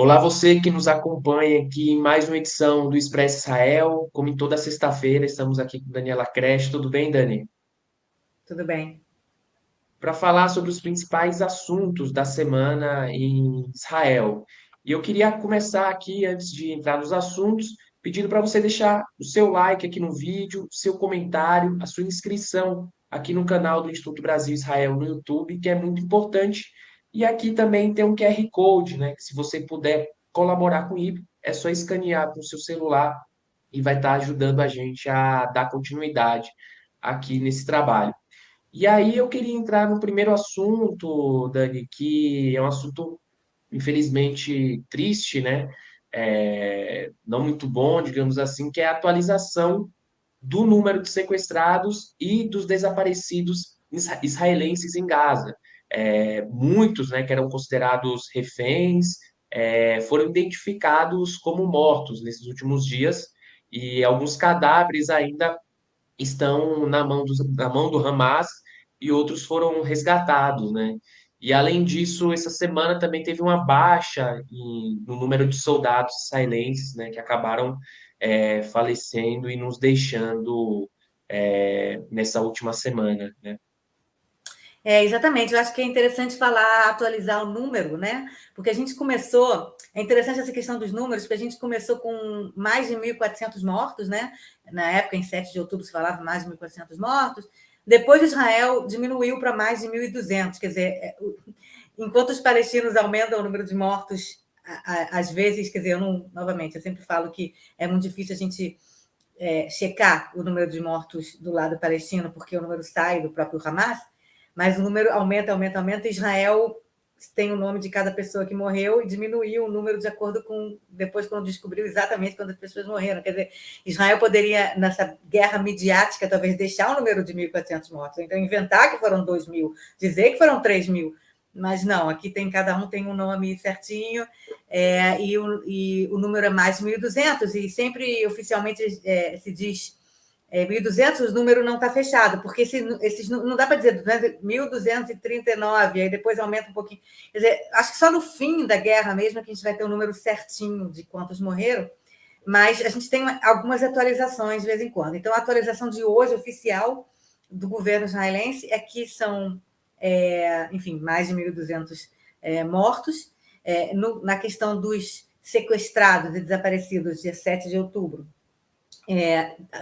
Olá, você que nos acompanha aqui em mais uma edição do Expresso Israel. Como em toda sexta-feira, estamos aqui com Daniela Creche. Tudo bem, Dani? Tudo bem. Para falar sobre os principais assuntos da semana em Israel. E eu queria começar aqui, antes de entrar nos assuntos, pedindo para você deixar o seu like aqui no vídeo, seu comentário, a sua inscrição aqui no canal do Instituto Brasil Israel no YouTube, que é muito importante. E aqui também tem um QR Code, né? Que se você puder colaborar com ele, é só escanear com o seu celular e vai estar ajudando a gente a dar continuidade aqui nesse trabalho. E aí eu queria entrar no primeiro assunto, Dani, que é um assunto, infelizmente, triste, né? Não muito bom, digamos assim, que é a atualização do número de sequestrados e dos desaparecidos israelenses em Gaza. Muitos, né, que eram considerados reféns, foram identificados como mortos nesses últimos dias, e alguns cadáveres ainda estão na mão do Hamas e outros foram resgatados, né? E além disso, essa semana também teve uma baixa no número de soldados israelenses, né, que acabaram falecendo e nos deixando nessa última semana, né? Exatamente. Eu acho que é interessante falar, atualizar o número, né? Porque a gente começou. É interessante essa questão dos números, porque a gente começou com mais de 1.400 mortos, né? Na época, em 7 de outubro, se falava mais de 1.400 mortos. Depois, Israel diminuiu para mais de 1.200. Quer dizer, enquanto os palestinos aumentam o número de mortos, às vezes, quer dizer, eu não, novamente, eu sempre falo que é muito difícil a gente checar o número de mortos do lado palestino, porque o número sai do próprio Hamas, mas o número aumenta, aumenta, aumenta. Israel tem o nome de cada pessoa que morreu e diminuiu o número de acordo com depois quando descobriu exatamente quando as pessoas morreram. Quer dizer, Israel poderia, nessa guerra midiática, talvez deixar o número de 1.400 mortos, então inventar que foram 2.000, dizer que foram 3.000, mas não, aqui tem cada um tem um nome certinho, e o número é mais de 1.200, e sempre oficialmente se diz 1.200, o número não está fechado, porque esses não dá para dizer 1.239, aí depois aumenta um pouquinho. Quer dizer, acho que só no fim da guerra mesmo é que a gente vai ter um número certinho de quantos morreram, mas a gente tem algumas atualizações de vez em quando. Então, a atualização de hoje, oficial, do governo israelense, é que são, enfim, mais de 1.200 mortos. Na questão dos sequestrados e desaparecidos, dia 7 de outubro,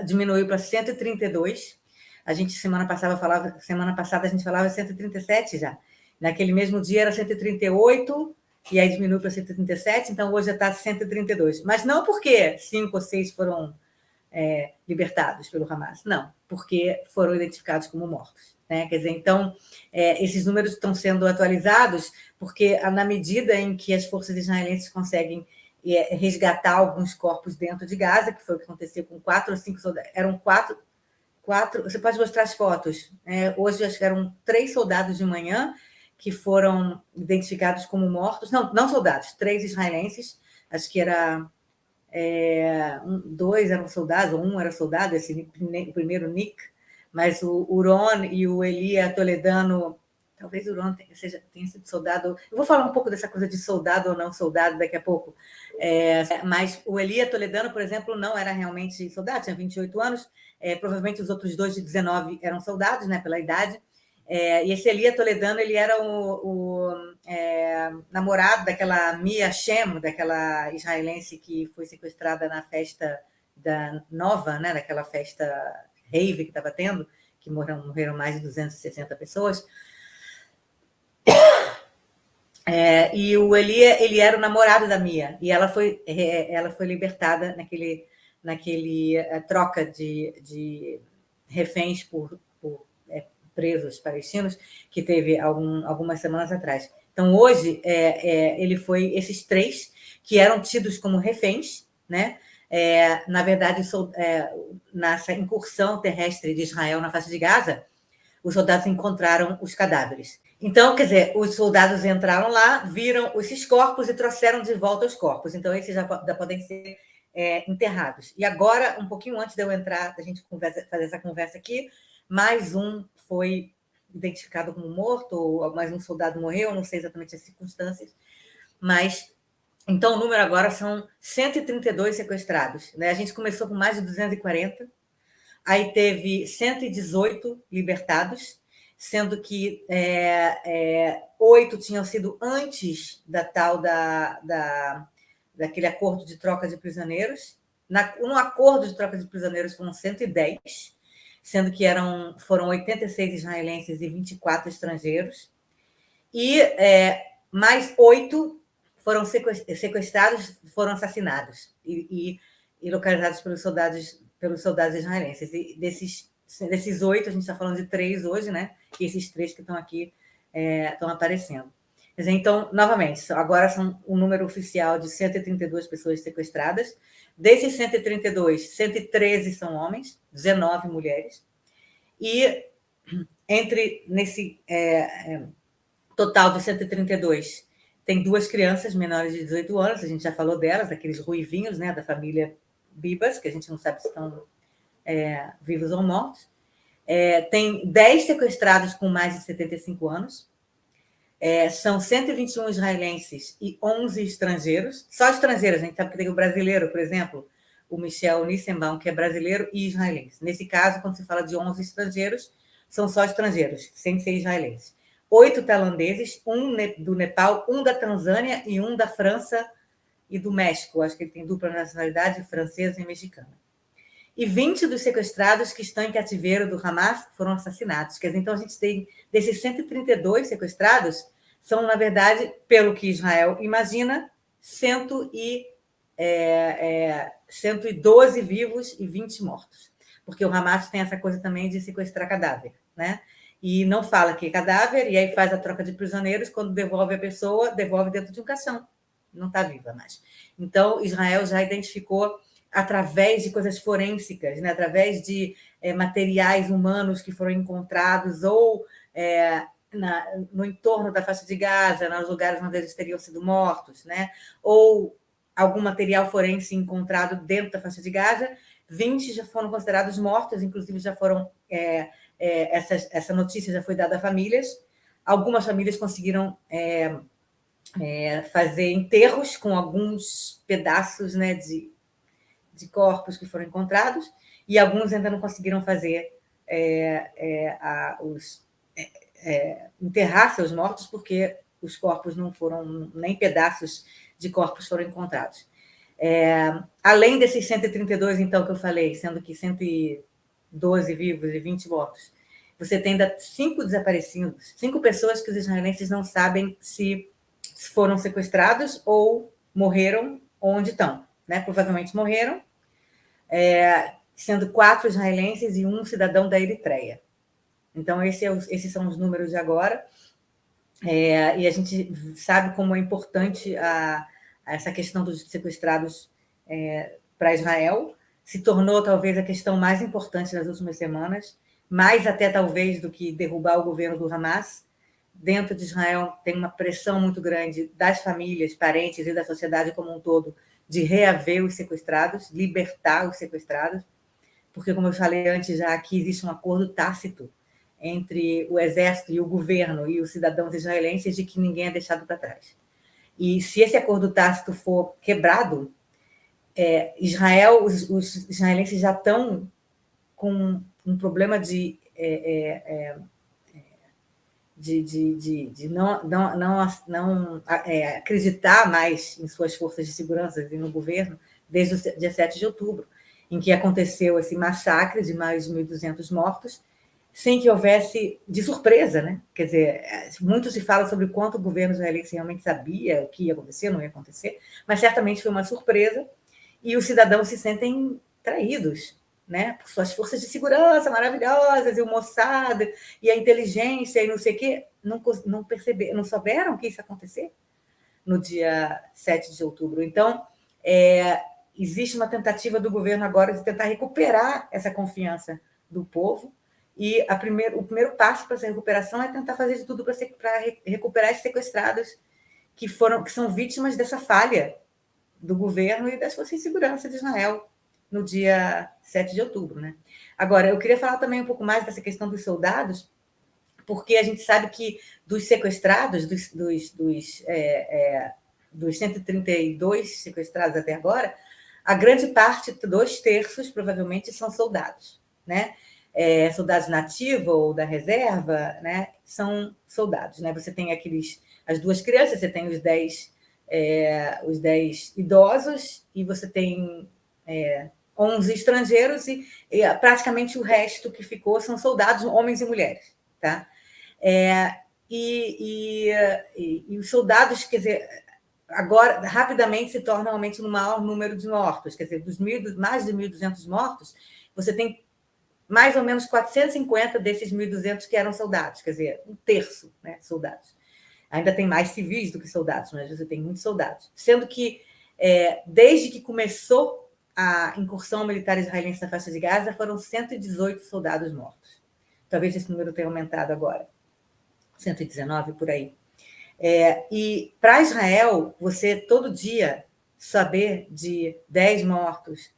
diminuiu para 132. A gente semana passada a gente falava 137 já. Naquele mesmo dia era 138 e aí diminuiu para 137, então hoje já está 132. Mas não porque 5 ou 6 foram libertados pelo Hamas, não, porque foram identificados como mortos. Né? Quer dizer, então, esses números estão sendo atualizados porque, na medida em que as forças israelenses conseguem resgatar alguns corpos dentro de Gaza, que foi o que aconteceu com 4 ou 5 soldados, eram quatro, você pode mostrar as fotos. Hoje acho que eram 3 soldados de manhã que foram identificados como mortos, não soldados, 3 israelenses, acho que era 2 eram soldados, ou um era soldado, o primeiro Nick, mas o Uron e o Elia Toledano, talvez o Uron tenha sido soldado. Eu vou falar um pouco dessa coisa de soldado ou não soldado daqui a pouco. Mas o Elia Toledano, por exemplo, não era realmente soldado, tinha 28 anos. Provavelmente os outros dois de 19 eram soldados, né, pela idade. E esse Elia Toledano, ele era namorado daquela Mia Shem, daquela israelense que foi sequestrada na festa da Nova, né, daquela festa rave que estava tendo, que morreram mais de 260 pessoas. E o Elia, ele era o namorado da Mia, e ela foi libertada naquele troca de reféns por presos palestinos que teve algumas semanas atrás. Então, hoje, ele foi esses 3 que eram tidos como reféns, né? Na verdade, nessa incursão terrestre de Israel na faixa de Gaza, os soldados encontraram os cadáveres. Então, quer dizer, os soldados entraram lá, viram esses corpos e trouxeram de volta os corpos. Então, esses já podem ser enterrados. E agora, um pouquinho antes de eu entrar, a gente fazer essa conversa aqui, mais um foi identificado como morto, ou mais um soldado morreu, não sei exatamente as circunstâncias, mas Então, o número agora são 132 sequestrados. Né? A gente começou com mais de 240, aí teve 118 libertados, sendo que 8 tinham sido antes da tal daquele acordo de troca de prisioneiros. No acordo de troca de prisioneiros foram 110, sendo que foram 86 israelenses e 24 estrangeiros. E mais 8 foram sequestrados, foram assassinados e localizados pelos soldados israelenses. E desses 8, a gente está falando de 3 hoje, né? E esses 3 que estão aqui estão aparecendo. Então, novamente, agora são um número oficial de 132 pessoas sequestradas. Desses 132, 113 são homens, 19 mulheres. E nesse total de 132, tem 2 crianças menores de 18 anos, a gente já falou delas, aqueles ruivinhos, né, da família Bibas, que a gente não sabe se estão vivos ou mortos. Tem 10 sequestrados com mais de 75 anos. São 121 israelenses e 11 estrangeiros. Só estrangeiros, a gente sabe que tem o brasileiro, por exemplo, o Michel Nissenbaum, que é brasileiro e israelense. Nesse caso, quando se fala de 11 estrangeiros, são só estrangeiros, sem ser israelenses. 8 tailandeses, um do Nepal, um da Tanzânia e um da França e do México. Acho que ele tem dupla nacionalidade, francesa e mexicana. E 20 dos sequestrados que estão em cativeiro do Hamas foram assassinados. Quer dizer, então a gente tem, desses 132 sequestrados, são, na verdade, pelo que Israel imagina, 112 vivos e 20 mortos. Porque o Hamas tem essa coisa também de sequestrar cadáver, né? E não fala que é cadáver, e aí faz a troca de prisioneiros, quando devolve a pessoa, devolve dentro de um caixão. Não está viva mais. Então, Israel já identificou através de coisas forênsicas, né? Através de materiais humanos que foram encontrados ou no entorno da faixa de Gaza, nos lugares onde eles teriam sido mortos, né? Ou algum material forense encontrado dentro da faixa de Gaza. 20 já foram considerados mortos, inclusive já foram essa notícia já foi dada a famílias. Algumas famílias conseguiram fazer enterros com alguns pedaços, né, de corpos que foram encontrados, e alguns ainda não conseguiram fazer enterrar seus mortos, porque os corpos não foram, nem pedaços de corpos foram encontrados. Além desses 132, então, que eu falei, sendo que 112 vivos e 20 mortos, você tem ainda 5 desaparecidos, 5 pessoas que os israelenses não sabem se foram sequestrados ou morreram, onde estão. Né? Provavelmente morreram, sendo 4 israelenses e 1 cidadão da Eritreia. Então, esses são os números de agora. E a gente sabe como é importante essa questão dos sequestrados para Israel. Se tornou, talvez, a questão mais importante das últimas semanas, mais até, talvez, do que derrubar o governo do Hamas. Dentro de Israel tem uma pressão muito grande das famílias, parentes e da sociedade como um todo de reaver os sequestrados, libertar os sequestrados, porque, como eu falei antes, já aqui existe um acordo tácito entre o exército e o governo e os cidadãos israelenses de que ninguém é deixado para trás. E se esse acordo tácito for quebrado, Israel, os israelenses já estão com um problema de não acreditar mais em suas forças de segurança e no governo desde o dia 7 de outubro, em que aconteceu esse massacre de mais de 1.200 mortos, sem que houvesse de surpresa, né? Quer dizer, muito se fala sobre quanto o governo israelense realmente sabia o que ia acontecer, não ia acontecer, mas certamente foi uma surpresa, e os cidadãos se sentem traídos, né? Por suas forças de segurança maravilhosas, e o Mossad, e a inteligência, e não sei o quê, não perceberam, não souberam que isso ia acontecer no dia 7 de outubro. Então, existe uma tentativa do governo agora de tentar recuperar essa confiança do povo, e o primeiro passo para essa recuperação é tentar fazer de tudo para recuperar esses sequestrados que são vítimas dessa falha do governo e das forças de segurança de Israel no dia 7 de outubro. Né? Agora, eu queria falar também um pouco mais dessa questão dos soldados, porque a gente sabe que dos sequestrados, dos 132 sequestrados até agora, a grande parte, 2/3, provavelmente, são soldados, né? Soldados nativos ou da reserva, né? São soldados, né? Você tem as 2 crianças, você tem os 10 idosos e você tem 11 estrangeiros e praticamente o resto que ficou são soldados, homens e mulheres, tá? E os soldados, quer dizer, agora rapidamente se torna realmente no maior número de mortos, quer dizer, mais de 1.200 mortos, você tem mais ou menos 450 desses 1.200 que eram soldados, quer dizer, 1/3, né, soldados. Ainda tem mais civis do que soldados, mas você tem muitos soldados. Sendo que, desde que começou a incursão militar israelense na faixa de Gaza, foram 118 soldados mortos. Talvez esse número tenha aumentado agora. 119, por aí. E para Israel, você todo dia saber de 10 mortos,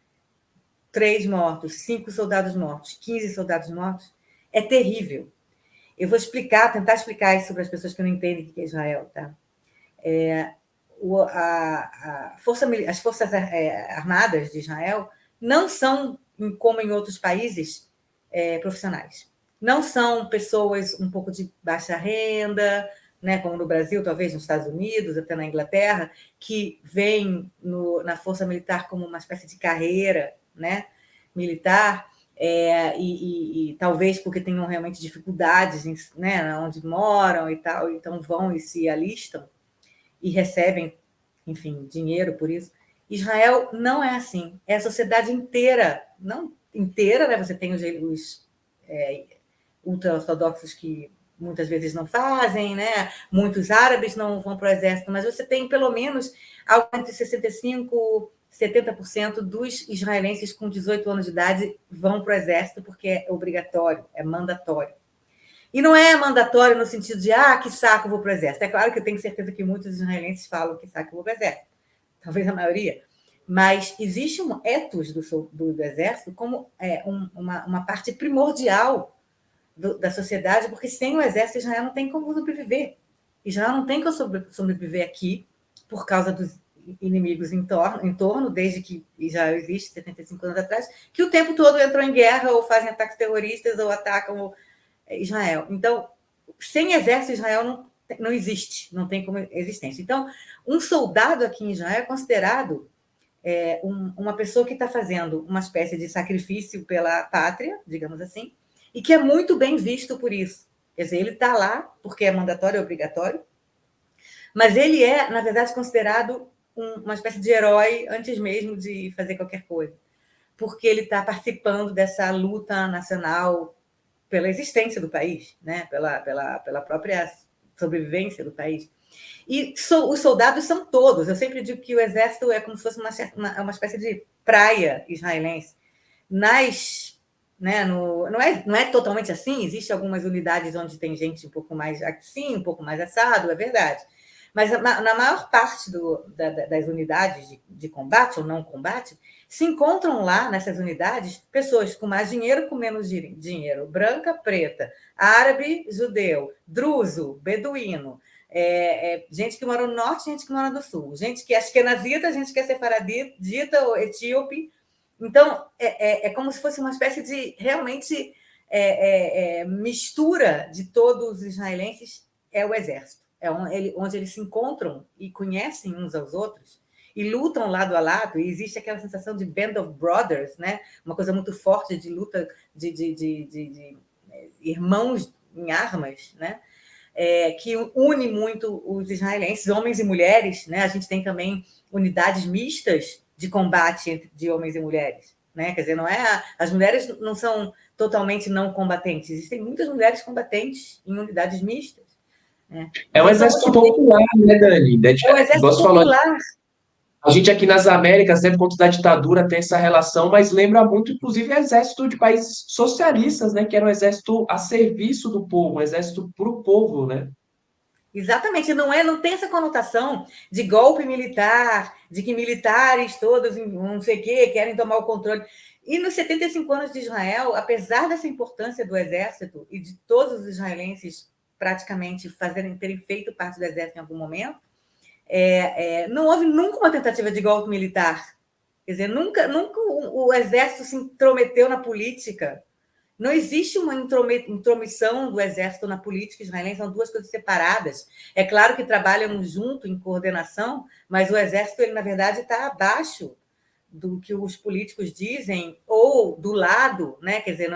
3 mortos, 5 soldados mortos, 15 soldados mortos, é terrível. Eu vou tentar explicar isso para as pessoas que não entendem o que é Israel, tá? As forças armadas de Israel não são, como em outros países, profissionais. Não são pessoas um pouco de baixa renda, né, como no Brasil, talvez nos Estados Unidos, até na Inglaterra, que veem na força militar como uma espécie de carreira, né, militar, e talvez porque tenham realmente dificuldades, né, onde moram e tal, então vão e se alistam e recebem, enfim, dinheiro por isso. Israel não é assim. É a sociedade inteira, não inteira, né? Você tem os ultra-ortodoxos que muitas vezes não fazem, né? Muitos árabes não vão para o exército, mas você tem pelo menos algo entre 65% e 70% dos israelenses com 18 anos de idade vão para o exército porque é obrigatório, é mandatório. E não é mandatório no sentido de, que saco, vou para o exército. É claro que eu tenho certeza que muitos israelenses falam que saco, vou para o exército. Talvez a maioria. Mas existe um ethos do exército como uma parte primordial da sociedade, porque sem o exército Israel não tem como sobreviver. Israel não tem como sobreviver aqui por causa dos inimigos em torno, desde que Israel existe, 75 anos atrás, que o tempo todo entram em guerra ou fazem ataques terroristas ou atacam Israel. Então, sem exército, Israel não existe, não tem como existência. Então, um soldado aqui em Israel é considerado uma pessoa que está fazendo uma espécie de sacrifício pela pátria, digamos assim, e que é muito bem visto por isso. Quer dizer, ele está lá porque é mandatório, é obrigatório, mas ele é, na verdade, considerado uma espécie de herói antes mesmo de fazer qualquer coisa, porque ele está participando dessa luta nacional pela existência do país, né? pela própria sobrevivência do país. E os soldados são todos. Eu sempre digo que o exército é como se fosse uma espécie de praia israelense. Não é totalmente assim, existem algumas unidades onde tem gente um pouco mais assim, um pouco mais assado, é verdade. Mas na maior parte das unidades de combate ou não combate, se encontram lá, nessas unidades, pessoas com mais dinheiro, com menos dinheiro, branca, preta, árabe, judeu, druso, beduíno, gente que mora no norte, gente que mora no sul, gente que é askenazita, gente que é sefaradita ou etíope. Então, é como se fosse uma espécie de, realmente, mistura de todos os israelenses, é o exército. É onde eles se encontram e conhecem uns aos outros e lutam lado a lado, e existe aquela sensação de Band of Brothers, né? Uma coisa muito forte de luta de irmãos em armas, né? Que une muito os israelenses, homens e mulheres, né? A gente tem também unidades mistas de combate de homens e mulheres, né? Quer dizer, as mulheres não são totalmente não combatentes, existem muitas mulheres combatentes em unidades mistas. Né? É um Então, exército popular, né, Dani? é o exército popular. A gente aqui nas Américas, sempre contra da ditadura, tem essa relação, mas lembra muito, inclusive, o exército de países socialistas, né? Que era um exército a serviço do povo, um exército para o povo, né? Exatamente, não tem essa conotação de golpe militar, de que militares todos, não sei o quê, querem tomar o controle. E nos 75 anos de Israel, apesar dessa importância do exército e de todos os israelenses praticamente terem feito parte do exército em algum momento, Não houve nunca uma tentativa de golpe militar. Quer dizer, nunca o exército se intrometeu na política. Não existe uma intromissão do exército na política israelense, são duas coisas separadas. É claro que trabalham junto em coordenação, mas o exército, ele, na verdade, está abaixo do que os políticos dizem, ou do lado, né? Quer dizer,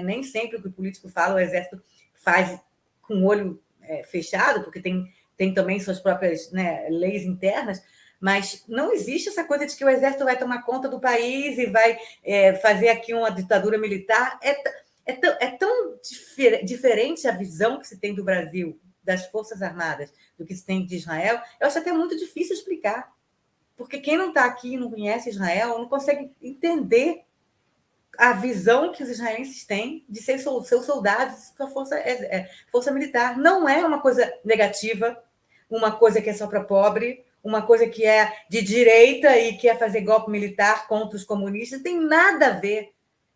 nem sempre o que o político fala, o exército faz com o olho fechado, porque tem também suas próprias, né, leis internas, mas não existe essa coisa de que o exército vai tomar conta do país e vai fazer aqui uma ditadura militar. É tão diferente a visão que se tem do Brasil, das Forças Armadas, do que se tem de Israel. Eu acho até muito difícil explicar, porque quem não está aqui e não conhece Israel não consegue entender a visão que os israelenses têm de ser seus soldados, sua força militar. Não é uma coisa negativa, uma coisa que é só para pobre, uma coisa que é de direita e quer fazer golpe militar contra os comunistas. Não tem nada a ver.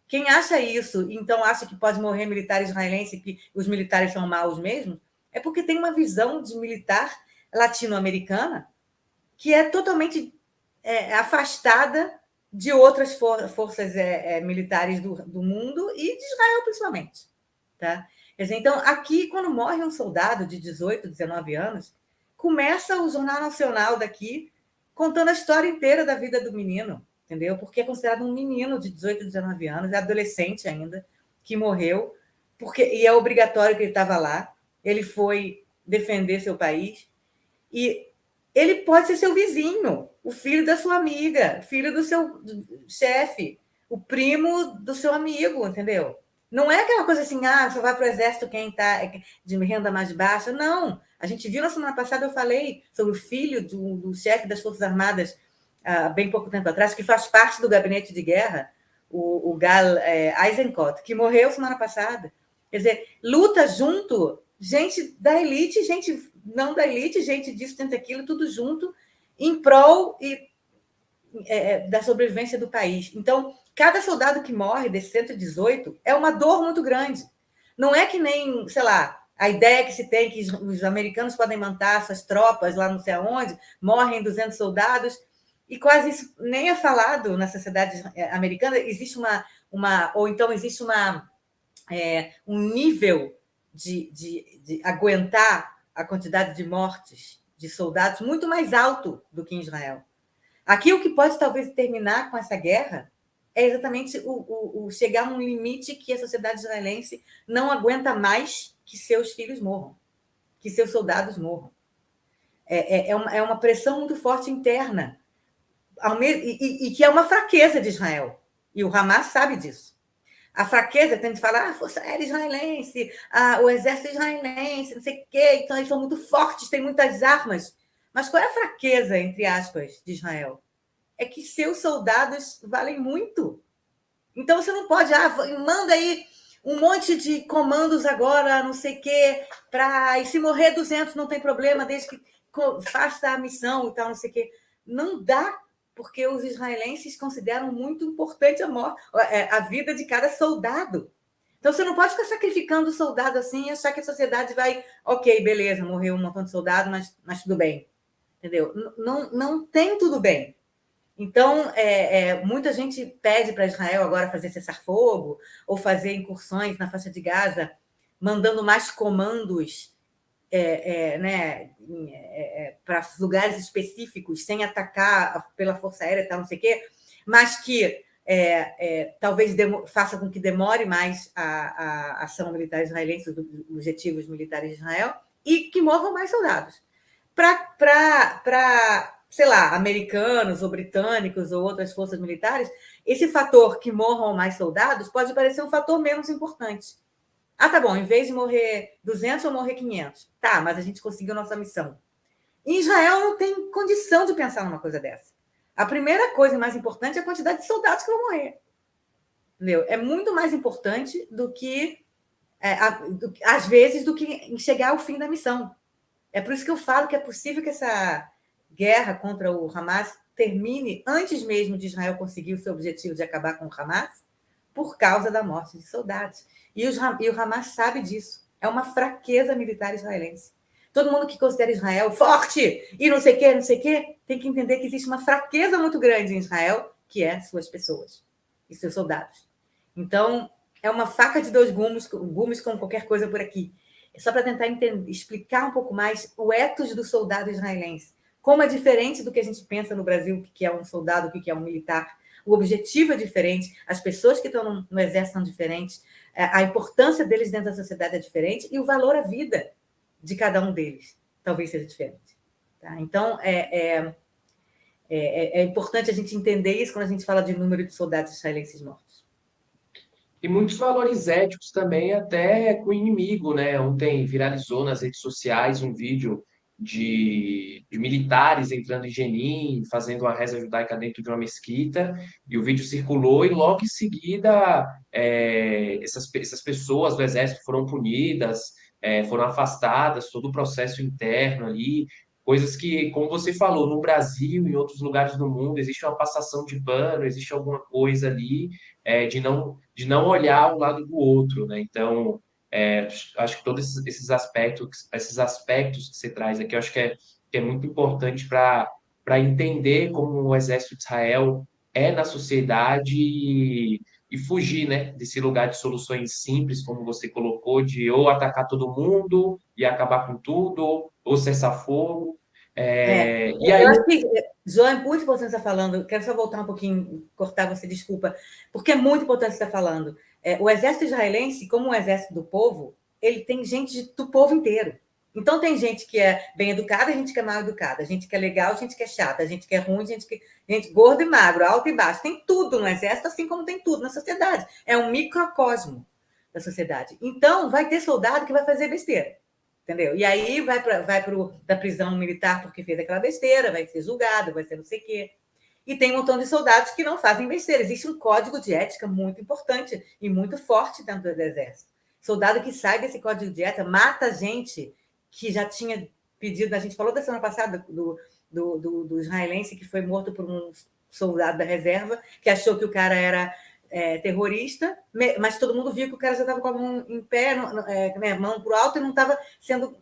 Quem acha isso, então acha que pode morrer militar israelense, que os militares são maus mesmo, é porque tem uma visão de militar latino-americana que é totalmente afastada de outras forças militares do mundo e de Israel, principalmente. Tá? Quer dizer, então, aqui, quando morre um soldado de 18, 19 anos, começa o Jornal Nacional daqui contando a história inteira da vida do menino, entendeu? Porque é considerado um menino de 18, 19 anos, é adolescente ainda, que morreu, e é obrigatório que ele estava lá, ele foi defender seu país, e ele pode ser seu vizinho, o filho da sua amiga, filho do seu chefe, o primo do seu amigo, entendeu? Não é aquela coisa assim, só vai para o exército quem está de renda mais baixa. Não. A gente viu na semana passada, eu falei sobre o filho do chefe das Forças Armadas, há bem pouco tempo atrás, que faz parte do gabinete de guerra, o Gal Eisenkot, que morreu semana passada. Quer dizer, luta junto gente da elite, gente não da elite, gente disso, tenta aquilo, tudo junto, em prol da sobrevivência do país. Então, cada soldado que morre desse 118 é uma dor muito grande. Não é que nem, sei lá, a ideia que se tem que os americanos podem matar suas tropas lá não sei aonde, morrem 200 soldados, e quase isso nem é falado na sociedade americana. Existe ou então existe um nível de aguentar a quantidade de mortes de soldados muito mais alto do que em Israel. Aqui, o que pode talvez terminar com essa guerra é exatamente o chegar a um limite que a sociedade israelense não aguenta mais que seus filhos morram, que seus soldados morram. É uma pressão muito forte interna, e que é uma fraqueza de Israel. E o Hamas sabe disso. A fraqueza tem de falar a Força Aérea Israelense, o Exército Israelense, não sei o quê, então eles são muito fortes, têm muitas armas. Mas qual é a fraqueza, entre aspas, de Israel? É que seus soldados valem muito. Então você não pode, manda aí um monte de comandos agora, não sei o quê, e se morrer 200 não tem problema, desde que faça a missão e tal, não sei o quê. Não dá, porque os israelenses consideram muito importante a vida de cada soldado. Então você não pode ficar sacrificando o soldado assim e achar que a sociedade vai, ok, beleza, morreu um montão de soldado, mas tudo bem. Entendeu? Não tem tudo bem. Então, muita gente pede para Israel agora fazer cessar-fogo ou fazer incursões na faixa de Gaza, mandando mais comandos para lugares específicos, sem atacar pela Força Aérea e tal, não sei o quê, mas que talvez faça com que demore mais a ação militar israelense, os objetivos militares de Israel, e que morram mais soldados. Para sei lá, americanos ou britânicos ou outras forças militares, esse fator que morram mais soldados pode parecer um fator menos importante. Tá bom, em vez de morrer 200, ou morrer 500. Tá, mas a gente conseguiu nossa missão. Em Israel não tem condição de pensar numa coisa dessa. A primeira coisa mais importante é a quantidade de soldados que vão morrer. Entendeu? É muito mais importante do que, às vezes, do que chegar ao fim da missão. É por isso que eu falo que é possível que essa guerra contra o Hamas termine antes mesmo de Israel conseguir o seu objetivo de acabar com o Hamas, por causa da morte de soldados. E o Hamas sabe disso. É uma fraqueza militar israelense. Todo mundo que considera Israel forte e não sei o quê, tem que entender que existe uma fraqueza muito grande em Israel, que é suas pessoas e seus soldados. Então, é uma faca de dois gumes, gumes como qualquer coisa por aqui. É só para tentar entender, explicar um pouco mais o ethos do soldado israelense. Como é diferente do que a gente pensa no Brasil, o que é um soldado, o que é um militar. O objetivo é diferente, as pessoas que estão no exército são diferentes, a importância deles dentro da sociedade é diferente e o valor à vida de cada um deles talvez seja diferente. Tá? Então, é importante a gente entender isso quando a gente fala de número de soldados israelenses mortos. E muitos valores éticos também, até com o inimigo, né? Ontem viralizou nas redes sociais um vídeo de militares entrando em Jenin, fazendo uma reza judaica dentro de uma mesquita, e o vídeo circulou, e logo em seguida essas pessoas do exército foram punidas, foram afastadas, todo o processo interno ali, coisas que, como você falou, no Brasil e em outros lugares do mundo, existe uma passação de pano, existe alguma coisa ali de não olhar um lado do outro, né? Então, acho que todos esses aspectos que você traz aqui, eu acho que é muito importante para entender como o exército de Israel é na sociedade e fugir, né, desse lugar de soluções simples, como você colocou, de ou atacar todo mundo e acabar com tudo, ou cessar fogo. E Eu aí, acho que, João, é muito importante você estar falando. Quero só voltar um pouquinho, cortar você, desculpa, porque é muito importante você estar falando. O exército israelense, como o exército do povo, ele tem gente do povo inteiro. Então, tem gente que é bem educada, gente que é mal educada, gente que é legal, gente que é chata, gente que é ruim, gente gordo e magro, alto e baixo. Tem tudo no exército, assim como tem tudo na sociedade. É um microcosmo da sociedade. Então, vai ter soldado que vai fazer besteira. Entendeu? E aí vai da prisão militar porque fez aquela besteira, vai ser julgado, vai ser não sei o quê. E tem um montão de soldados que não fazem besteira. Existe um código de ética muito importante e muito forte dentro do exército. Soldado que sai desse código de ética mata gente que já tinha pedido. A gente falou da semana passada do israelense que foi morto por um soldado da reserva que achou que o cara era terrorista, mas todo mundo viu que o cara já estava com a mão em pé, mão para o alto, e não estava sendo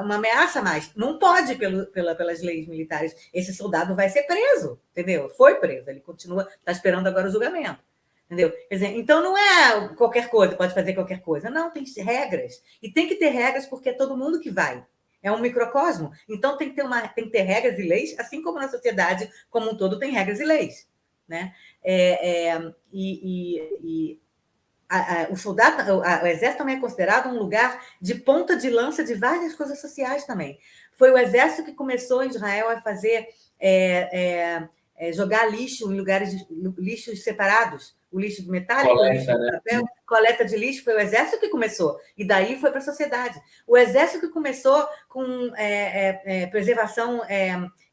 uma ameaça mais. Não pode pelas leis militares. Esse soldado vai ser preso, entendeu? Foi preso, ele continua, está esperando agora o julgamento. Entendeu? Quer dizer, então não é qualquer coisa, pode fazer qualquer coisa. Não, tem regras. E tem que ter regras porque é todo mundo que vai. É um microcosmo. Então tem que ter regras e leis, assim como na sociedade como um todo tem regras e leis. Né? O soldado, o exército também é considerado um lugar de ponta de lança de várias coisas sociais também. Foi o exército que começou em Israel a fazer jogar lixo em lugares de lixos separados, o lixo metálico, o lixo coleta, de né? papel, coleta de lixo, foi o exército que começou, e daí foi para a sociedade. O exército que começou com preservação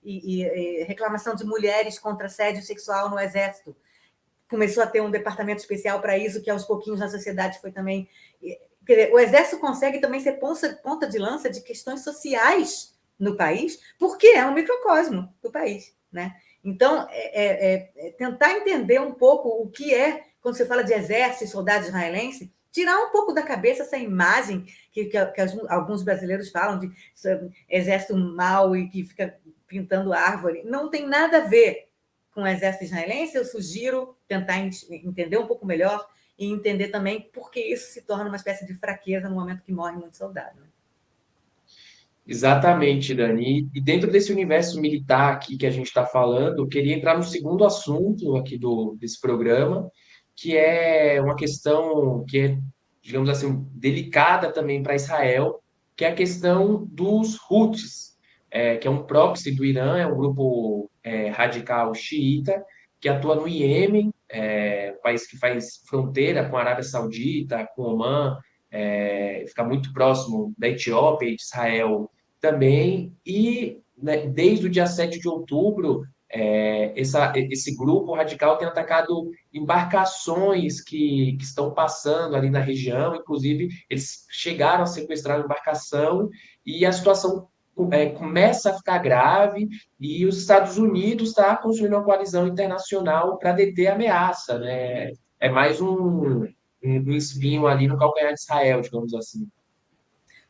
e reclamação de mulheres contra assédio sexual no exército. Começou a ter um departamento especial para isso, que aos pouquinhos na sociedade foi também. Quer dizer, o exército consegue também ser ponta de lança de questões sociais no país, porque é um microcosmo do país, né? Então, tentar entender um pouco o que é, quando você fala de exército e soldado israelense, tirar um pouco da cabeça essa imagem que alguns brasileiros falam de exército mau e que fica pintando árvore. Não tem nada a ver com o exército israelense. Eu sugiro tentar entender um pouco melhor e entender também por que isso se torna uma espécie de fraqueza no momento que morre muito soldado. Né? Exatamente, Dani. E dentro desse universo militar aqui que a gente está falando, eu queria entrar no segundo assunto aqui desse programa, que é uma questão que é, digamos assim, delicada também para Israel, que é a questão dos Houthis, que é um proxy do Irã, é um grupo radical xiita, que atua no Iêmen, um país que faz fronteira com a Arábia Saudita, com Omã, fica muito próximo da Etiópia e de Israel também, e né, desde o dia 7 de outubro, esse grupo radical tem atacado embarcações que estão passando ali na região, inclusive eles chegaram a sequestrar uma embarcação e a situação começa a ficar grave e os Estados Unidos está construindo uma coalizão internacional para deter a ameaça, né? É mais um espinho ali no calcanhar de Israel, digamos assim.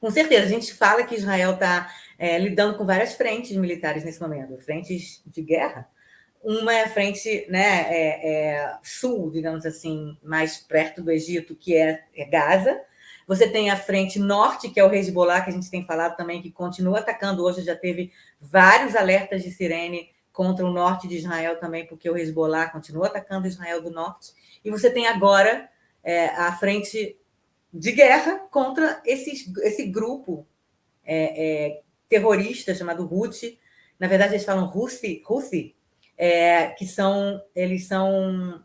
Com certeza, a gente fala que Israel está lidando com várias frentes militares nesse momento, frentes de guerra. Uma é a frente, né, sul, digamos assim, mais perto do Egito, que é Gaza. Você tem a frente norte, que é o Hezbollah, que a gente tem falado também, que continua atacando. Hoje já teve vários alertas de sirene contra o norte de Israel também, porque o Hezbollah continua atacando Israel do norte. E você tem agora a frente de guerra contra esse grupo terrorista chamado Houthi. Na verdade, eles falam Houthi, que eles são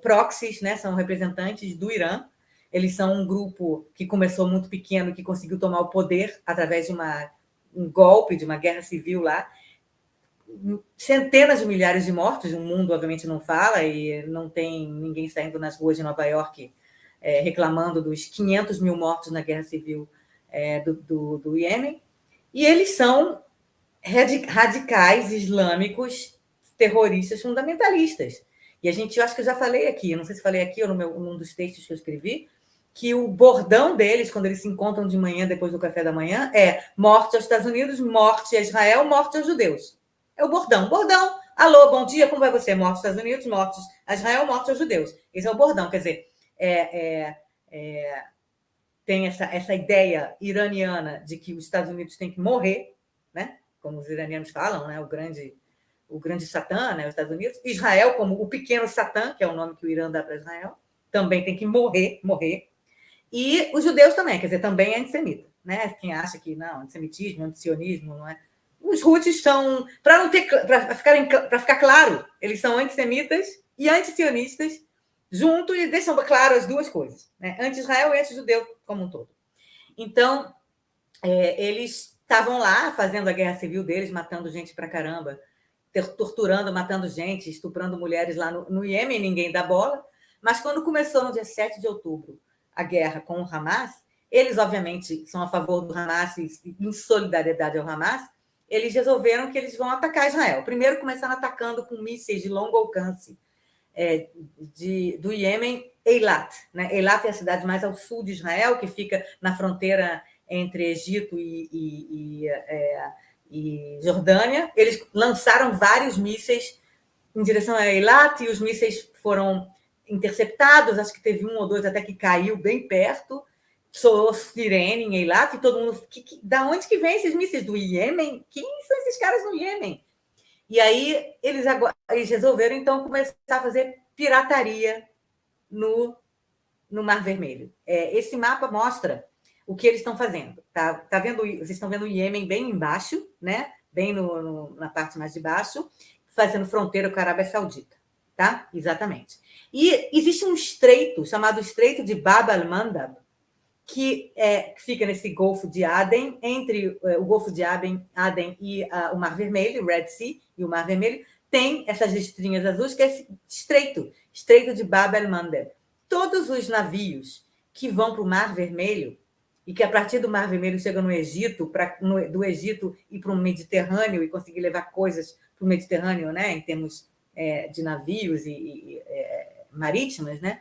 proxies, né? São representantes do Irã. Eles são um grupo que começou muito pequeno, que conseguiu tomar o poder através de um golpe, de uma guerra civil lá. Centenas de milhares de mortos, o mundo obviamente não fala, e não tem ninguém saindo nas ruas de Nova York reclamando dos 500 mil mortos na guerra civil do Iêmen. E eles são radicais islâmicos, terroristas, fundamentalistas. E eu acho que eu já falei aqui, não sei se falei aqui ou num dos textos que eu escrevi, que o bordão deles, quando eles se encontram de manhã, depois do café da manhã, é morte aos Estados Unidos, morte a Israel, morte aos judeus. É o bordão. Bordão, alô, bom dia, como vai você? Morte aos Estados Unidos, morte a Israel, morte aos judeus. Esse é o bordão, quer dizer, tem essa ideia iraniana de que os Estados Unidos têm que morrer, né? Como os iranianos falam, né? O grande Satã, né? Os Estados Unidos. Israel, como o pequeno Satã, que é o nome que o Irã dá para Israel, também tem que morrer. E os judeus também, quer dizer, também é antissemita, né? Quem acha que não, antissemitismo, antisionismo, não é? Os Houthis são, para ficar claro, eles são antissemitas e antisionistas junto e deixam claro as duas coisas, né? Anti-Israel e anti-judeu como um todo. Então, eles estavam lá fazendo a guerra civil deles, matando gente pra caramba, torturando, matando gente, estuprando mulheres lá no Iêmen, ninguém dá bola. Mas quando começou no dia 7 de outubro a guerra com o Hamas, eles obviamente são a favor do Hamas e em solidariedade ao Hamas, eles resolveram que eles vão atacar Israel. Primeiro começaram atacando com mísseis de longo alcance do Iêmen, Eilat. Né? Eilat é a cidade mais ao sul de Israel, que fica na fronteira entre Egito e Jordânia. Eles lançaram vários mísseis em direção a Eilat e os mísseis foram interceptados. Acho que teve um ou dois até que caiu bem perto. Soou sirene em Eilat e todo mundo... Da onde que vem esses mísseis? Do Iêmen? Quem são esses caras no Iêmen? E aí eles resolveram, então, começar a fazer pirataria no Mar Vermelho. Esse mapa mostra o que eles estão fazendo. Tá vendo? Vocês estão vendo o Iêmen bem embaixo, né? Bem na parte mais de baixo, fazendo fronteira com a Arábia Saudita. Tá? Exatamente. E existe um estreito chamado Estreito de Bab al-Mandab, que fica nesse Golfo de Aden, entre o Golfo de Aden e o Mar Vermelho, o Red Sea e o Mar Vermelho, tem essas listrinhas azuis, que é esse estreito de Bab el-Mandeb. Todos os navios que vão para o Mar Vermelho e que a partir do Mar Vermelho chegam no Egito, do Egito ir para o Mediterrâneo e conseguir levar coisas para o Mediterrâneo, né, em termos de navios e marítimos, né,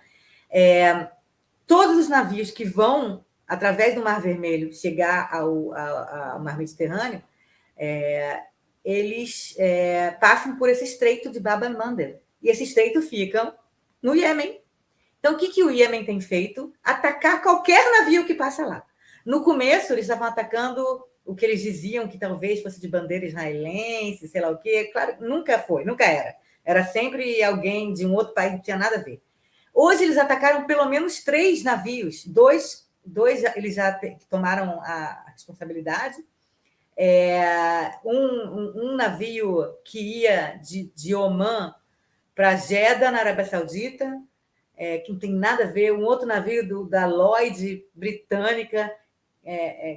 todos os navios que vão, através do Mar Vermelho, chegar ao Mar Mediterrâneo, eles passam por esse estreito de Bab el-Mandeb. E esse estreito fica no Iêmen. Então, o que o Iêmen tem feito? Atacar qualquer navio que passa lá. No começo, eles estavam atacando o que eles diziam que talvez fosse de bandeira israelense, sei lá o quê. Claro, nunca foi, nunca era. Era sempre alguém de um outro país, não tinha nada a ver. Hoje eles atacaram pelo menos 3 navios, dois eles já tomaram a responsabilidade. Um navio que ia de Omã para Jeddah, na Arábia Saudita, que não tem nada a ver, um outro navio da Lloyd britânica,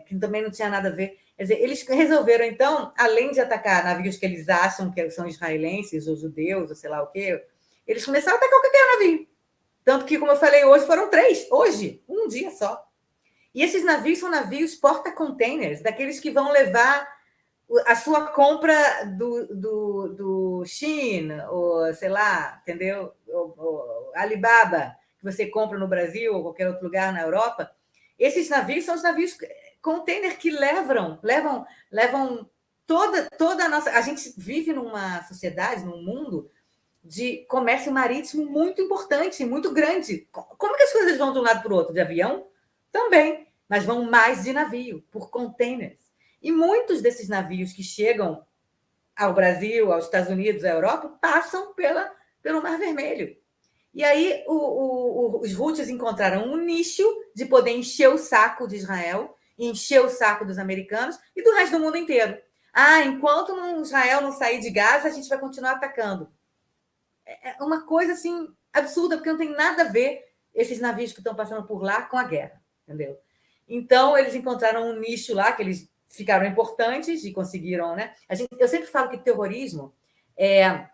que também não tinha nada a ver. Quer dizer, eles resolveram, então, além de atacar navios que eles acham que são israelenses ou judeus, ou sei lá o quê, eles começaram a atacar qualquer navio. Tanto que, como eu falei, hoje foram 3. Hoje, um dia só. E esses navios são navios porta-containers, daqueles que vão levar a sua compra do Shein, ou sei lá, entendeu? O Alibaba, que você compra no Brasil ou qualquer outro lugar na Europa. Esses navios são os navios container que levam toda a nossa... A gente vive numa sociedade, num mundo de comércio marítimo muito importante, muito grande. Como que as coisas vão de um lado para o outro? De avião? Também, mas vão mais de navio, por containers. E muitos desses navios que chegam ao Brasil, aos Estados Unidos, à Europa, passam pelo Mar Vermelho. E aí os Houthis encontraram um nicho de poder encher o saco de Israel, encher o saco dos americanos e do resto do mundo inteiro. Enquanto Israel não sair de Gaza, a gente vai continuar atacando. É uma coisa assim absurda, porque não tem nada a ver esses navios que estão passando por lá com a guerra, entendeu? Então, eles encontraram um nicho lá que eles ficaram importantes e conseguiram, né? Eu sempre falo que terrorismo é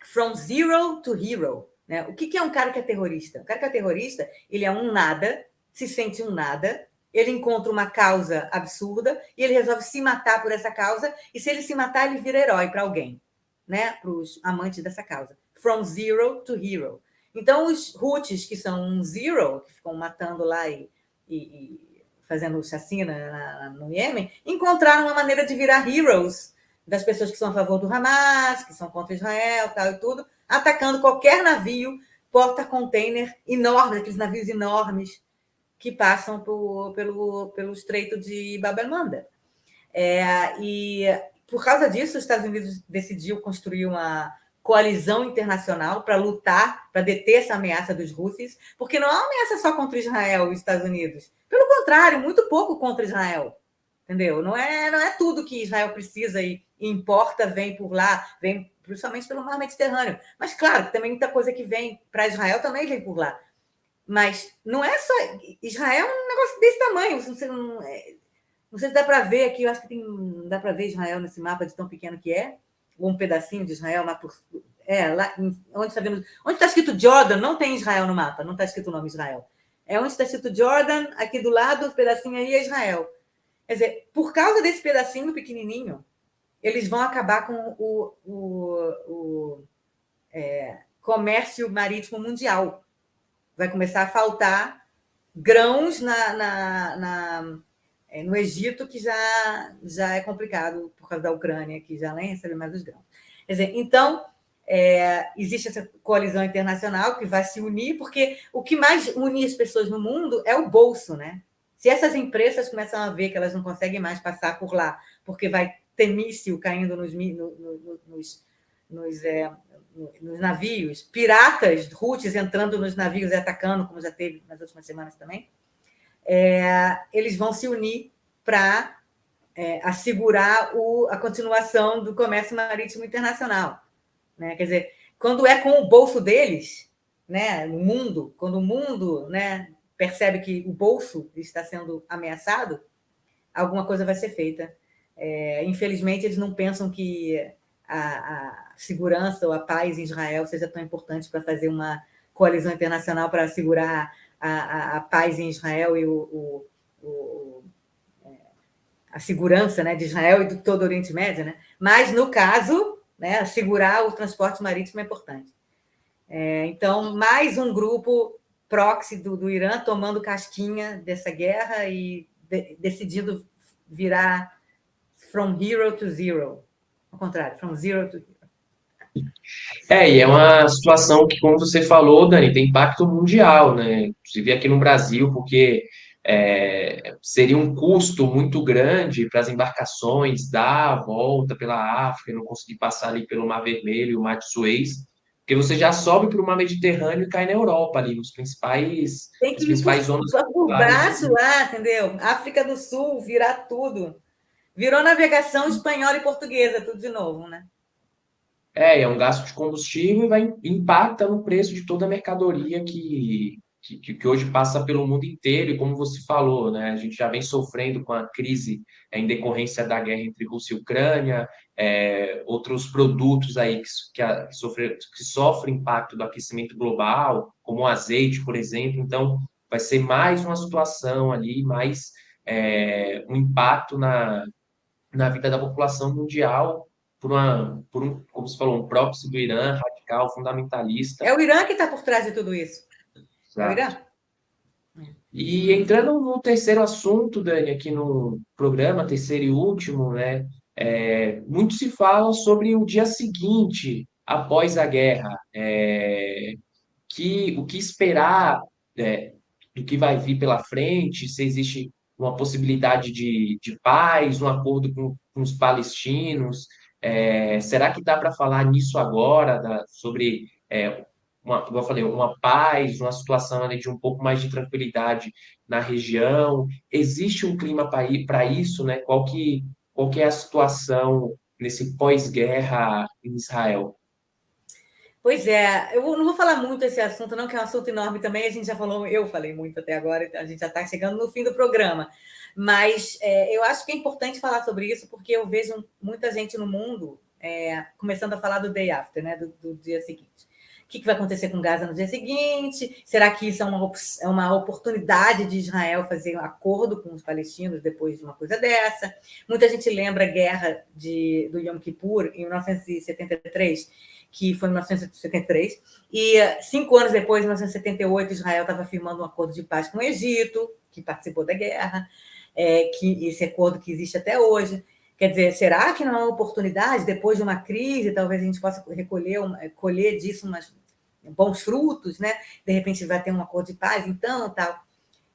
from zero to hero, né? O que é um cara que é terrorista? O cara que é terrorista, ele é um nada, se sente um nada, ele encontra uma causa absurda e ele resolve se matar por essa causa, e se ele se matar, ele vira herói para alguém, né? Para os amantes dessa causa. From zero to hero. Então, os Houthis, que são um zero, que ficam matando lá e fazendo chacina no Iêmen, encontraram uma maneira de virar heroes das pessoas que são a favor do Hamas, que são contra Israel, tal e tudo, atacando qualquer navio, porta-container enorme, aqueles navios enormes que passam pelo Estreito de Bab el-Mandeb. E por causa disso, os Estados Unidos decidiu construir uma coalizão internacional para lutar, para deter essa ameaça dos Houthis, porque não é uma ameaça só contra Israel e os Estados Unidos. Pelo contrário, muito pouco contra Israel. Entendeu? Não é tudo que Israel precisa e importa, vem por lá, vem principalmente pelo mar Mediterrâneo. Mas, claro, que também muita coisa que vem para Israel também vem por lá. Mas não é só... Israel é um negócio desse tamanho. Não sei se dá para ver aqui, eu acho que dá para ver Israel nesse mapa de tão pequeno que é, ou um pedacinho de Israel lá por... lá onde está vendo... Onde está escrito Jordan, não tem Israel no mapa, não está escrito o nome Israel. Onde está escrito Jordan, aqui do lado, o pedacinho aí é Israel. Quer dizer, por causa desse pedacinho pequenininho, eles vão acabar com o comércio marítimo mundial. Vai começar a faltar grãos no Egito, que já é complicado por causa da Ucrânia, que já nem recebe mais os grãos. Quer dizer, então, existe essa coalizão internacional que vai se unir, porque o que mais une as pessoas no mundo é o bolso, né? Se essas empresas começam a ver que elas não conseguem mais passar por lá, porque vai ter míssil caindo nos navios, piratas, Houthis entrando nos navios e atacando, como já teve nas últimas semanas também, eles vão se unir para assegurar a continuação do comércio marítimo internacional. Né? Quer dizer, quando é com o bolso deles, né, quando o mundo, né, percebe que o bolso está sendo ameaçado, alguma coisa vai ser feita. Infelizmente, eles não pensam que a segurança ou a paz em Israel seja tão importante para fazer uma coalizão internacional para assegurar a paz em Israel e a segurança, né, de Israel e de todo o Oriente Médio. Né? Mas, no caso, né, assegurar o transporte marítimo é importante. Então, mais um grupo proxy do Irã tomando casquinha dessa guerra e decidindo virar from hero to zero. Ao contrário, from zero to hero. E é uma situação que, como você falou, Dani, tem impacto mundial, né? Inclusive aqui no Brasil, porque seria um custo muito grande para as embarcações dar a volta pela África e não conseguir passar ali pelo Mar Vermelho e o Mar de Suez, porque você já sobe para o Mar Mediterrâneo e cai na Europa ali, Tem nas que ir principais zonas por portuárias do baixo mundo. lá, entendeu? África do Sul, virar tudo. Virou navegação espanhola e portuguesa, tudo de novo, né? É um gasto de combustível e impacta no preço de toda a mercadoria que hoje passa pelo mundo inteiro. E como você falou, né, a gente já vem sofrendo com a crise em decorrência da guerra entre Rússia e Ucrânia, outros produtos aí que sofrem impacto do aquecimento global, como o azeite, por exemplo. Então, vai ser mais uma situação ali, mais um impacto na vida da população mundial como você falou, um proxy do Irã radical, fundamentalista. É o Irã que está por trás de tudo isso. É o Exato. Irã. E entrando no terceiro assunto, Dani, aqui no programa, terceiro e último, né? Muito se fala sobre o dia seguinte, após a guerra. O que esperar, é, do que vai vir pela frente, se existe uma possibilidade de paz, um acordo com os palestinos. Será que dá para falar nisso agora, sobre, como eu falei, uma paz, uma situação ali de um pouco mais de tranquilidade na região? Existe um clima para isso, né? Qual que é a situação nesse pós-guerra em Israel? Pois é, eu não vou falar muito desse assunto, não, que é um assunto enorme também. A gente já falou, eu falei muito até agora, então a gente já está chegando no fim do programa. Mas eu acho que é importante falar sobre isso, porque eu vejo muita gente no mundo começando a falar do day after, né, do dia seguinte. O que vai acontecer com Gaza no dia seguinte? Será que isso é uma oportunidade de Israel fazer um acordo com os palestinos depois de uma coisa dessa? Muita gente lembra a guerra do Yom Kippur, em 1973, que foi em 1973, e 5 anos depois, em 1978, Israel estava firmando um acordo de paz com o Egito, que participou da guerra, que esse acordo que existe até hoje. Quer dizer, será que não é uma oportunidade, depois de uma crise, talvez a gente possa colher disso bons frutos, né? De repente vai ter um acordo de paz, então, tal.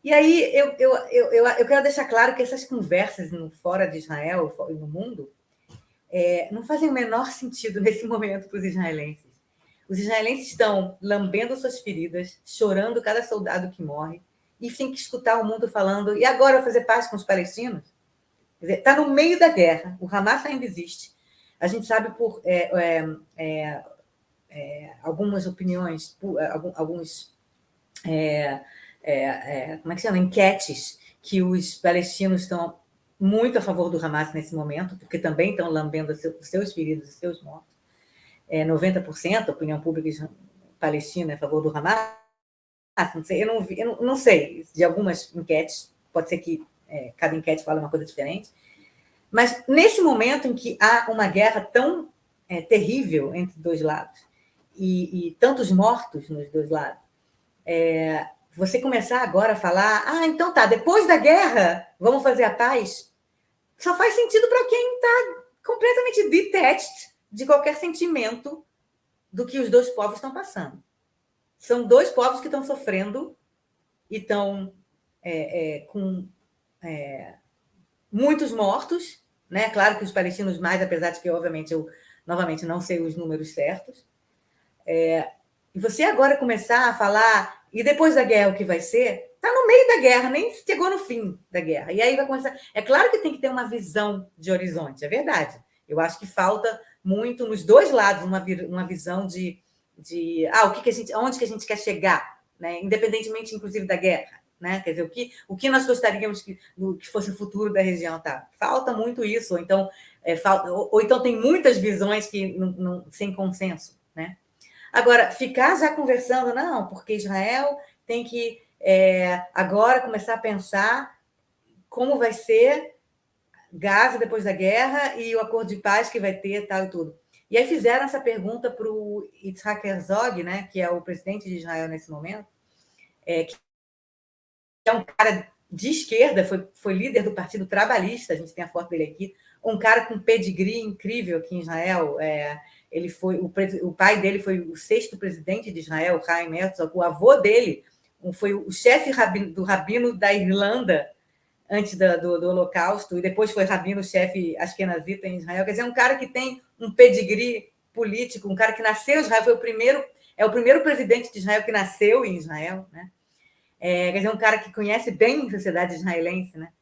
E aí eu quero deixar claro que essas conversas fora de Israel e no mundo não fazem o menor sentido nesse momento para os israelenses. Os israelenses estão lambendo suas feridas, chorando cada soldado que morre, e tem que escutar o mundo falando, e agora fazer paz com os palestinos? Está no meio da guerra, o Hamas ainda existe. A gente sabe por algumas opiniões, por alguns como é que chama? Enquetes, que os palestinos estão muito a favor do Hamas nesse momento, porque também estão lambendo os seus feridos, os seus mortos. 90% a opinião pública palestina é a favor do Hamas. Não sei, eu não sei de algumas enquetes, pode ser que cada enquete fale uma coisa diferente, mas nesse momento em que há uma guerra tão terrível entre dois lados e tantos mortos nos dois lados, você começar agora a falar, então tá, depois da guerra, vamos fazer a paz, só faz sentido para quem está completamente detached de qualquer sentimento do que os dois povos estão passando. São dois povos que estão sofrendo e estão com muitos mortos, né? Claro que os palestinos mais, apesar de que, obviamente, eu, novamente, não sei os números certos. E você agora começar a falar, e depois da guerra o que vai ser, está no meio da guerra, nem chegou no fim da guerra. E aí vai começar. É claro que tem que ter uma visão de horizonte, é verdade. Eu acho que falta muito nos dois lados uma visão onde que a gente quer chegar, né? Independentemente, inclusive, da guerra. Né? Quer dizer, o que nós gostaríamos que fosse o futuro da região, tá? Falta muito isso, ou então tem muitas visões que sem consenso, né? Agora, ficar já conversando, não, porque Israel tem que agora começar a pensar como vai ser Gaza depois da guerra e o acordo de paz que vai ter, tal e tudo. E aí fizeram essa pergunta para o Yitzhak Herzog, né, que é o presidente de Israel nesse momento, que é um cara de esquerda, foi líder do Partido Trabalhista, a gente tem a foto dele aqui, um cara com pedigree incrível aqui em Israel. Ele foi o pai dele foi o sexto presidente de Israel, Chaim Herzog. O avô dele foi o chefe do rabino da Irlanda antes do Holocausto, e depois foi rabino-chefe askenazita em Israel. Quer dizer, um cara que tem um pedigree político, um cara que nasceu em Israel, é o primeiro presidente de Israel que nasceu em Israel, né? Quer dizer, um cara que conhece bem a sociedade israelense, né?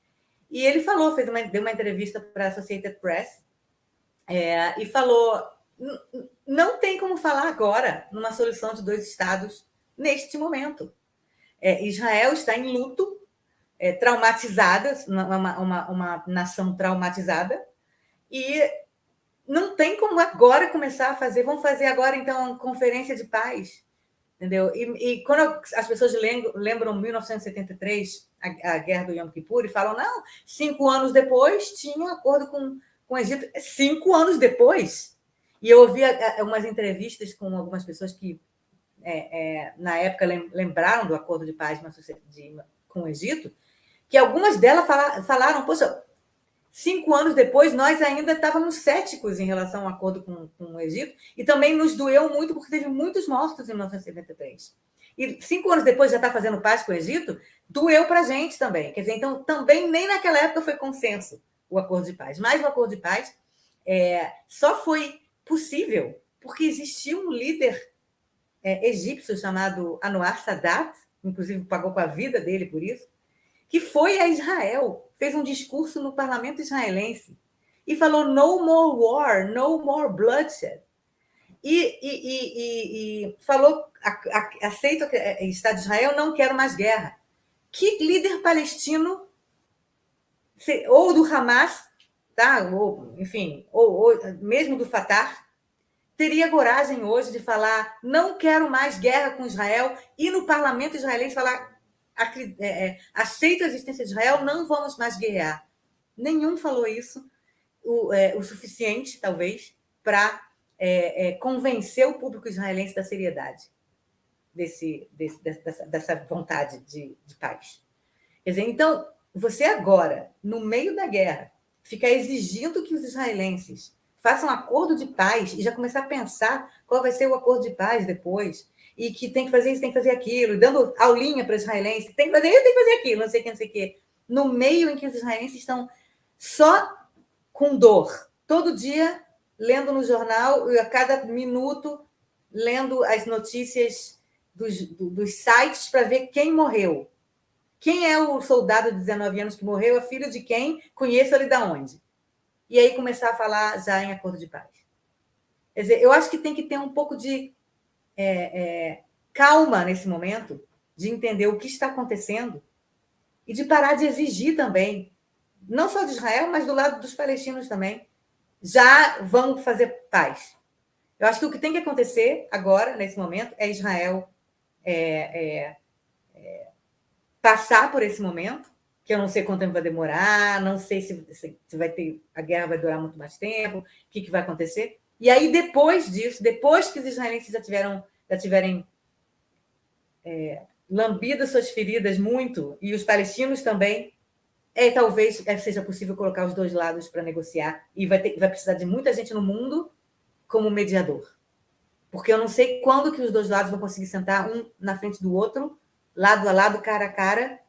E ele falou, deu uma entrevista para a Associated Press, e falou: não tem como falar agora numa solução de dois estados neste momento. Israel está em luto, traumatizada, uma nação traumatizada, e não tem como agora começar a fazer. Vamos fazer agora, então, conferência de paz. Entendeu? E quando as pessoas lembram 1973, a guerra do Yom Kippur, e falam, não, 5 anos depois tinha um acordo com o Egito. 5 anos depois. E eu ouvi umas entrevistas com algumas pessoas que, na época, lembraram do acordo de paz com o Egito, que algumas delas falaram, poxa, 5 anos depois, nós ainda estávamos céticos em relação ao acordo com o Egito, e também nos doeu muito, porque teve muitos mortos em 1973. E 5 anos depois já está fazendo paz com o Egito, doeu para a gente também. Quer dizer, então, também nem naquela época foi consenso o acordo de paz. Mas o acordo de paz só foi possível porque existia um líder egípcio chamado Anwar Sadat, inclusive pagou com a vida dele por isso, que foi a Israel, fez um discurso no parlamento israelense e falou no more war, no more bloodshed. E falou, aceito o Estado de Israel, não quero mais guerra. Que líder palestino, ou do Hamas, tá? Ou, enfim, ou mesmo do Fatah, teria coragem hoje de falar não quero mais guerra com Israel e no parlamento israelense falar aceito a existência de Israel, não vamos mais guerrear. Nenhum falou isso o suficiente, talvez, para convencer o público israelense da seriedade dessa vontade de paz. Quer dizer, então, você agora, no meio da guerra, ficar exigindo que os israelenses façam um acordo de paz e já começar a pensar qual vai ser o acordo de paz depois, e que tem que fazer isso, tem que fazer aquilo, dando aulinha para os israelenses, tem que fazer isso, tem que fazer aquilo, não sei o que, não sei o que. No meio em que os israelenses estão só com dor, todo dia lendo no jornal, e a cada minuto lendo as notícias dos sites para ver quem morreu. Quem é o soldado de 19 anos que morreu? É filho de quem? Conheço ele de onde? E aí começar a falar já em acordo de paz. Quer dizer, eu acho que tem que ter um pouco de calma nesse momento, de entender o que está acontecendo e de parar de exigir também, não só de Israel, mas do lado dos palestinos também, já vão fazer paz. Eu acho que o que tem que acontecer agora, nesse momento, é Israel passar por esse momento, que eu não sei quanto tempo vai demorar, não sei se vai ter, a guerra vai durar muito mais tempo, o que vai acontecer. E aí, depois disso, depois que os israelenses já tiverem lambido suas feridas muito, e os palestinos também, talvez seja possível colocar os dois lados para negociar, e vai precisar de muita gente no mundo como mediador. Porque eu não sei quando que os dois lados vão conseguir sentar um na frente do outro, lado a lado, cara a cara,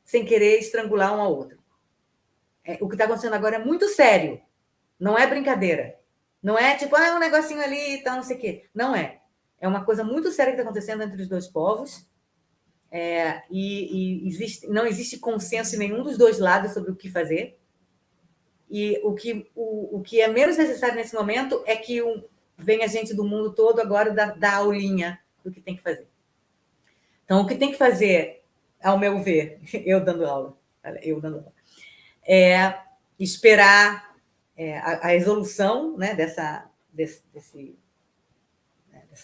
sem querer estrangular um ao outro. O que está acontecendo agora é muito sério. Não é brincadeira. Não é tipo, um negocinho ali e tal, não sei o quê. Não é. É uma coisa muito séria que está acontecendo entre os dois povos. Não existe consenso em nenhum dos dois lados sobre o que fazer. E o que é menos necessário nesse momento é que venha gente do mundo todo agora dar aulinha do que tem que fazer. Então, o que tem que fazer, ao meu ver, eu dando aula, é esperar a resolução, né, dessa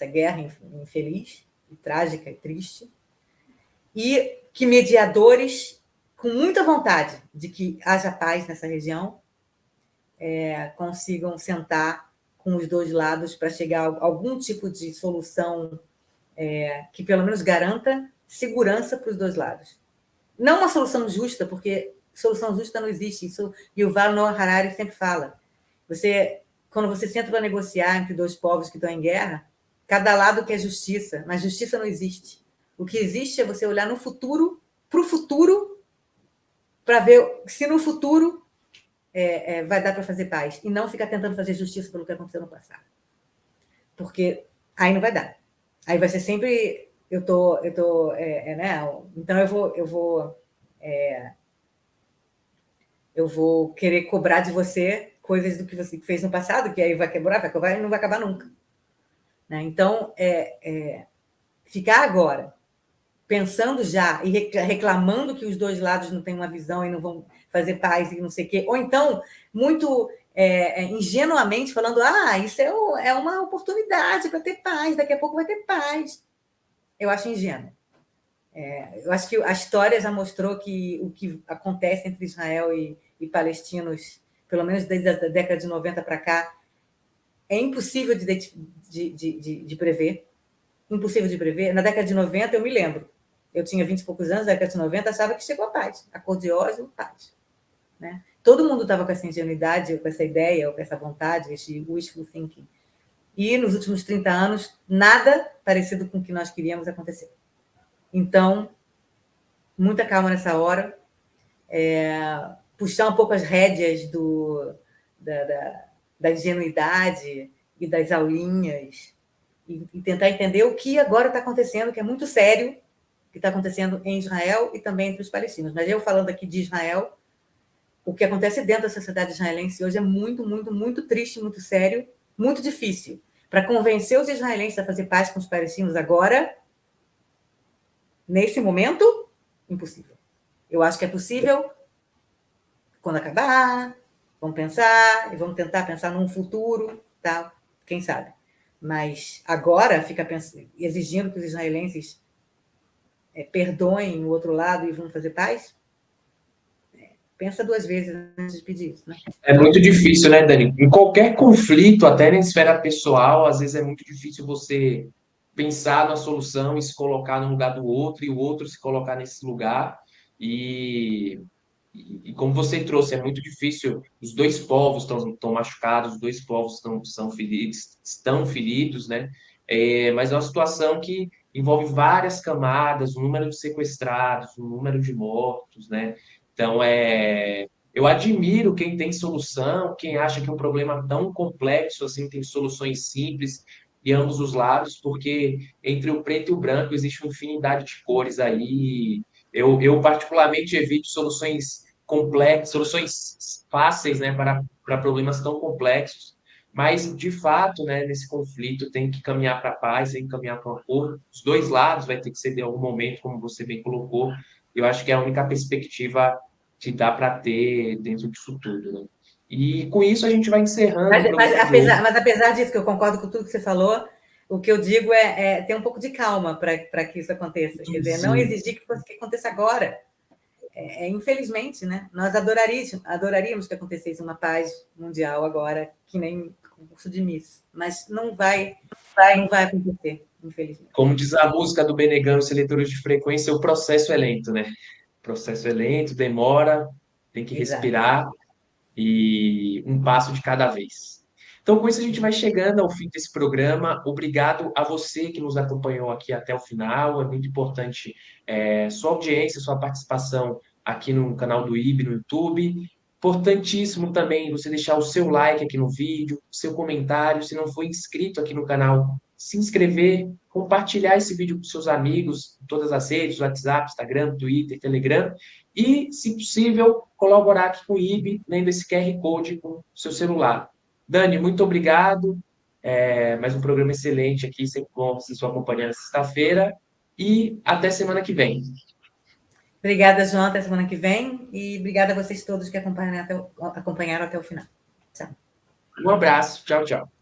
guerra infeliz, e trágica e triste, e que mediadores, com muita vontade de que haja paz nessa região, consigam sentar com os dois lados para chegar a algum tipo de solução que pelo menos garanta segurança para os dois lados. Não uma solução justa, porque solução justa não existe. Isso Yuval Noah Harari sempre fala. Quando você senta para negociar entre dois povos que estão em guerra, cada lado quer justiça, mas justiça não existe. O que existe é você olhar no futuro, para o futuro, para ver se no futuro vai dar para fazer paz, e não ficar tentando fazer justiça pelo que aconteceu no passado. Porque aí não vai dar. Aí vai ser sempre então eu vou querer cobrar de você coisas do que você fez no passado, que aí vai quebrar, e não vai acabar nunca. Né? Então, ficar agora pensando já e reclamando que os dois lados não têm uma visão e não vão fazer paz e não sei o quê, ou então, muito ingenuamente falando, isso é uma oportunidade para ter paz, daqui a pouco vai ter paz. Eu acho ingênuo. Eu acho que a história já mostrou que o que acontece entre Israel e palestinos, pelo menos desde a década de 90 para cá, é impossível de prever. Impossível de prever. Na década de 90, eu me lembro, Eu tinha 20 e poucos anos, na década de 90, achava que chegou a paz. Acordo de Oslo, paz. Né? Todo mundo estava com essa ingenuidade, com essa ideia, com essa vontade, esse wishful thinking. E nos últimos 30 anos, nada parecido com o que nós queríamos aconteceu. Então, muita calma nessa hora, puxar um pouco as rédeas da ingenuidade e das aulinhas, e tentar entender o que agora está acontecendo, que é muito sério, que está acontecendo em Israel e também entre os palestinos. Mas eu falando aqui de Israel, o que acontece dentro da sociedade israelense hoje é muito, muito, muito triste, muito sério, muito difícil. Para convencer os israelenses a fazer paz com os palestinos agora, nesse momento, impossível. Eu acho que é possível quando acabar, vamos pensar, e vamos tentar pensar num futuro, tá? Quem sabe. Mas agora fica exigindo que os israelenses perdoem o outro lado e vão fazer paz? Pensa duas vezes antes de pedir isso, né? É muito difícil, né, Dani? Em qualquer conflito, até na esfera pessoal, às vezes é muito difícil você pensar na solução e se colocar no lugar do outro e o outro se colocar nesse lugar. E, e como você trouxe, é muito difícil. Os dois povos estão machucados, os dois povos estão feridos, né? Mas é uma situação que envolve várias camadas, o número de sequestrados, o número de mortos, né? Então, eu admiro quem tem solução, quem acha que um problema tão complexo assim tem soluções simples de ambos os lados, porque entre o preto e o branco existe uma infinidade de cores aí. Eu particularmente evito soluções complexas, soluções fáceis, né, para problemas tão complexos. Mas, de fato, né, nesse conflito tem que caminhar para a paz, tem que caminhar para o acordo. Os dois lados vai ter que ceder em algum momento, como você bem colocou. Eu acho que é a única perspectiva que dá para ter dentro disso tudo, né? E com isso a gente vai encerrando o programa de hoje. Mas apesar disso, que eu concordo com tudo que você falou, o que eu digo é ter um pouco de calma para que isso aconteça. Quer dizer, não Sim. exigir que aconteça agora. Infelizmente, né? Nós adoraríamos que acontecesse uma paz mundial agora, que nem concurso de Miss, mas não vai acontecer, infelizmente. Como diz a música do Benegão, seletores de frequência, o processo é lento, né? O processo é lento, demora, tem que Exato. respirar e um passo de cada vez. Então, com isso, a gente vai chegando ao fim desse programa. Obrigado a você que nos acompanhou aqui até o final. É muito importante sua audiência, sua participação aqui no canal do IB, no YouTube. Importantíssimo também você deixar o seu like aqui no vídeo, seu comentário. Se não for inscrito aqui no canal, se inscrever, compartilhar esse vídeo com seus amigos, em todas as redes, WhatsApp, Instagram, Twitter, Telegram. E, se possível, colaborar aqui com o IB, lendo esse QR Code com o seu celular. Dani, muito obrigado. Mais um programa excelente aqui, sempre bom vocês estão acompanhando sexta-feira. E até semana que vem. Obrigada, João, até semana que vem. E obrigada a vocês todos que acompanharam até o final. Tchau. Um abraço. Tchau, tchau.